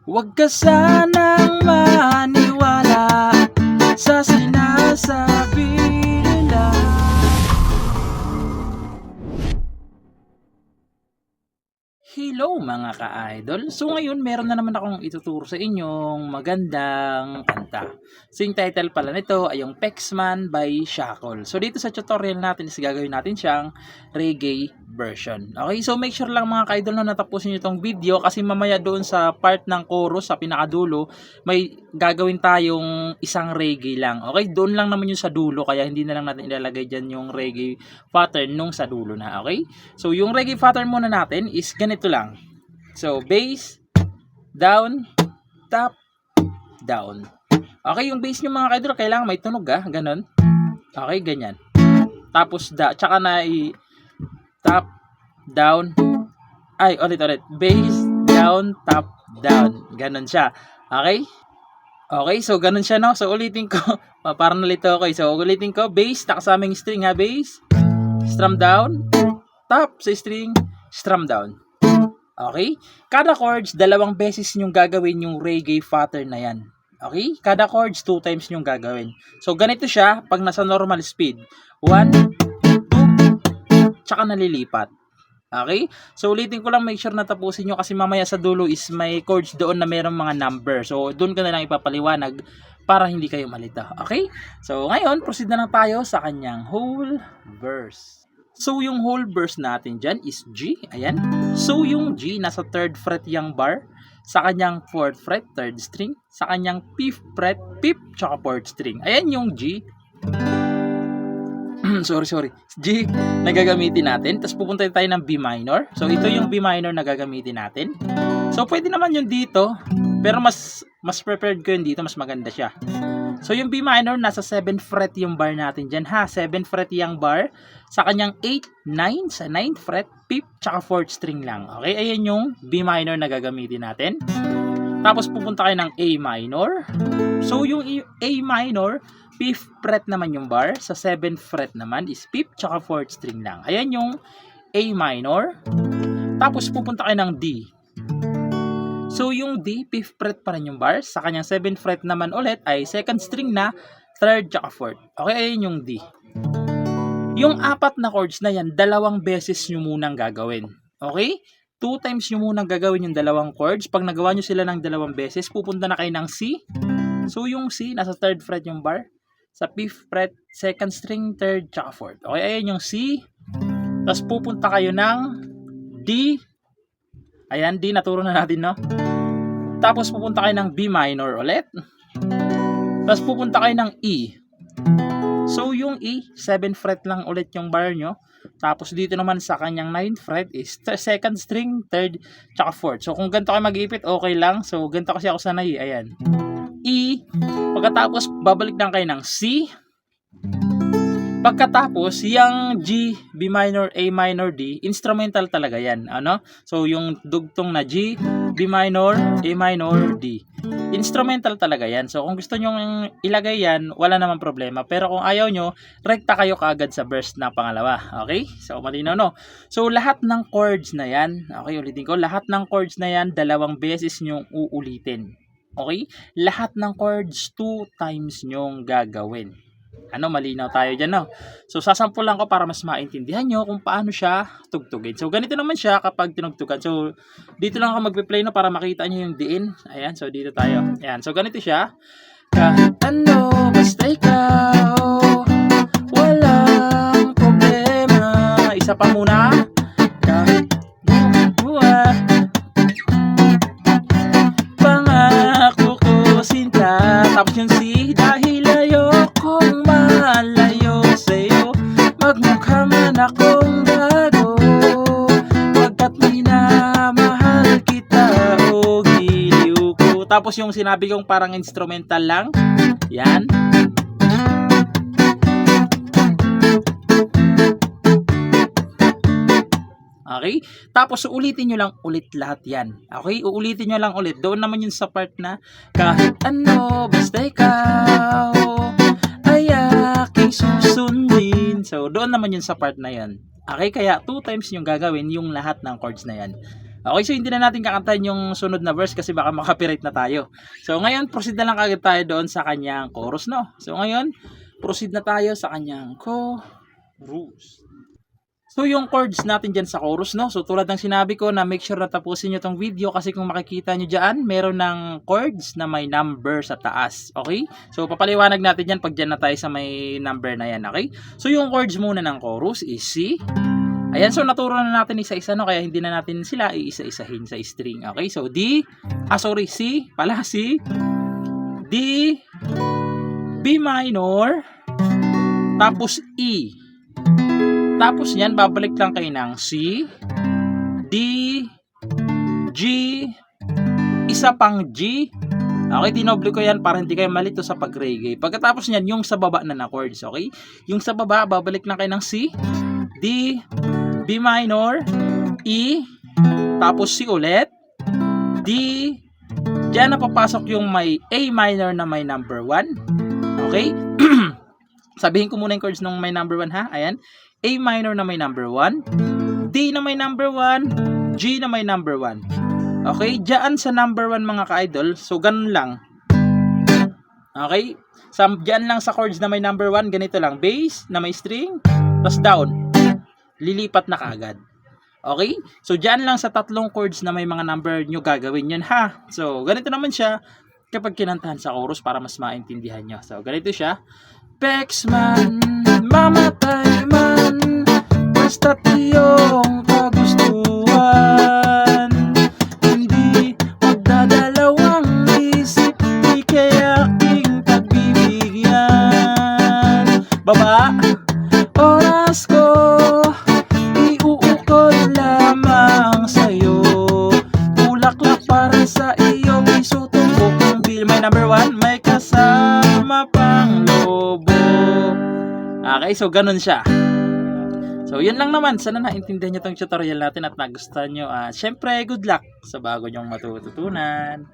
Huwag ka sanang maniwala sa sinasabi nila. Hello mga ka-idol! So ngayon meron na naman akong ituturo sa inyong magandang kanta. So yung title pala nito ay yung Pexman by Shackle. So dito sa tutorial natin is gagawin natin siyang reggae version. Okay, so make sure lang mga ka-idol na natapusin nyo itong video kasi mamaya doon sa part ng chorus sa pinakadulo may gagawin tayong isang reggae lang. Okay, doon lang naman yung sa dulo kaya hindi na lang natin ilalagay dyan yung reggae pattern nung sa dulo na. Okay, so yung reggae pattern muna natin is ganito lang. So, bass, down, top, down. Okay, yung bass nyo mga kaidol, kailangan may tunog ganon. Okay, ganyan. Tapos, tsaka na top, down, ulit. Bass, down, top, down. Ganon siya. Okay? Okay, so ganon siya, no? So, ulitin ko. Parang nalito ako. So, ulitin ko. Bass, nakasaming string bass, strum down, top sa string, strum down. Okay? Kada chords, dalawang beses nyong gagawin yung reggae pattern na yan. Okay? Kada chords, 2 times nyong gagawin. So, ganito siya pag nasa normal speed. 1, 2, tsaka nalilipat. Okay? So, ulitin ko lang, make sure na tapusin nyo kasi mamaya sa dulo is may chords doon na mayroong mga number. So, doon ko na lang ipapaliwanag para hindi kayo malito. Okay? So, ngayon, proceed na lang tayo sa kanyang whole verse. So, yung whole verse natin dyan is G. Ayan. So, yung G, nasa 3rd fret yung bar. Sa kanyang 4th fret, 3rd string. Sa kanyang 5th fret, 5th, tsaka 4th string. Ayan yung G. sorry. G na gagamitin natin. Tapos pupunta tayo ng B minor. So, ito yung B minor na gagamitin natin. So, pwede naman yung dito. Pero mas prepared ko yung dito. Mas maganda siya. So, yung B minor, nasa 7th fret yung bar natin dyan, 7th fret yung bar. Sa kanyang 8, 9, sa 9th fret, 5th, tsaka 4th string lang. Okay, ayan yung B minor na gagamitin natin. Tapos, pupunta kayo ng A minor. So, yung A minor, 5th fret naman yung bar. Sa 7th fret naman is 5th, tsaka 4th string lang. Ayan yung A minor. Tapos, pupunta kayo ng D. So, yung D, 5th fret pa rin yung bar. Sa kanyang 7th fret naman ulit ay 2nd string na 3rd tsaka 4th. Okay, ayun yung D. Yung 4 na chords na yan, 2 beses nyo munang gagawin. Okay? 2 times nyo munang gagawin yung 2 chords. Pag nagawa nyo sila ng 2 beses, pupunta na kayo ng C. So, yung C, nasa 3rd fret yung bar. Sa 5th fret, 2nd string, 3rd tsaka 4th. Okay, ayun yung C. Tapos, pupunta kayo ng D. Ayan, D, naturo na natin, no? Tapos, pupunta kayo ng B minor ulit. Tapos, pupunta kayo ng E. So, yung E, 7th fret lang ulit yung bar nyo. Tapos, dito naman sa kanyang 9th fret is 2nd string, 3rd, tsaka 4th. So, kung ganito kayo mag-iipit, okay lang. So, ganito kasi ako sanay. Ayan. E. Pagkatapos, babalik lang kayo ng C. Pagkatapos, yung G, B minor, A minor, D, instrumental talaga yan. Ano? So, yung dugtong na G, B minor, A minor, D. Instrumental talaga yan. So, kung gusto nyo ilagay yan, wala namang problema. Pero kung ayaw nyo, rekta kayo kaagad sa verse na pangalawa. Okay? So, malinaw, no? So, lahat ng chords na yan, okay, ulitin ko, lahat ng chords na yan, 2 beses nyo uulitin. Okay? Lahat ng chords, 2 times nyo gagawin. Ano, malinaw tayo dyan, no? So, sasampulan ko para mas maintindihan nyo kung paano siya tugtugin. So, ganito naman siya kapag tinugtugan. So, dito lang ako magpe-play, no, para makita nyo yung diin. Ayan, so dito tayo. Ayan, so ganito siya. Kahit ano, basta ikaw, walang problema. Isa pa muna. Kahit buwan, pangako ko sinta. Tapos yung C, dahil ayokong malayo sa'yo, magmukha man akong gago, pagkat minamahal kita o giliw ko. Tapos yung sinabi kong parang instrumental lang, yan. Okay? Tapos ulitin nyo lang ulit lahat yan. Okay? Uulitin nyo lang ulit. Doon naman yun sa part na kahit ano, basta ikaw ay aking susundin. So, doon naman yun sa part na yan. Okay? Kaya 2 times yung gagawin yung lahat ng chords na yan. Okay, so hindi na natin kakantahin yung sunod na verse kasi baka makapirate na tayo. So ngayon, proceed na lang agad tayo doon sa kanyang chorus, no? So ngayon, proceed na tayo sa kanyang chorus. So yung chords natin dyan sa chorus, no? So tulad ng sinabi ko na make sure na tapusin nyo tong video kasi kung makikita nyo dyan, meron ng chords na may number sa taas. Okay? So papaliwanag natin yan pag dyan na tayo sa may number na yan. Okay? So yung chords muna ng chorus is C. Ayan, so naturo na natin isa-isa, no? Kaya hindi na natin sila iisa-isahin sa string. Okay? So C pala, C, D, B minor, tapos E. Tapos yan, babalik lang kayo ng C, D, G, isa pang G. Okay, dinoble ko yan para hindi kayo malito sa pag-reggae. Pagkatapos nyan, yung sa baba na chords, okay? Yung sa baba, babalik lang kayo ng C, D, B minor, E, tapos C ulit, D, dyan na papasok yung may A minor na may number 1. Okay? Sabihin ko muna yung chords ng may number 1 ha. Ayan. A minor na may number 1, D na may number 1, G na may number 1. Okay? Diyan sa number 1 mga ka-idol, so ganun lang. Okay? Diyan lang sa chords na may number 1, ganito lang. Bass na may string, tapos down. Lilipat na kaagad. Okay? So diyan lang sa tatlong chords na may mga number nyo gagawin yun ha. So ganito naman siya kapag kinantahan sa chorus para mas maintindihan nyo. So ganito siya. Pexman, mamatay man, basta't iyong kagustuhan. Hindi magdadalawang isip, di kaya aking pagbibigyan. Baba, oras ko, iuukol lamang sa'yo. Bulaklak para sa iyong isutumbok ng bil. May number 1, may kasama pang lobo. Okay, so ganun siya. So yun lang naman. Sana naintindihan nyo tong tutorial natin at nagustuhan nyo. Syempre, good luck sa bago nyong matututunan.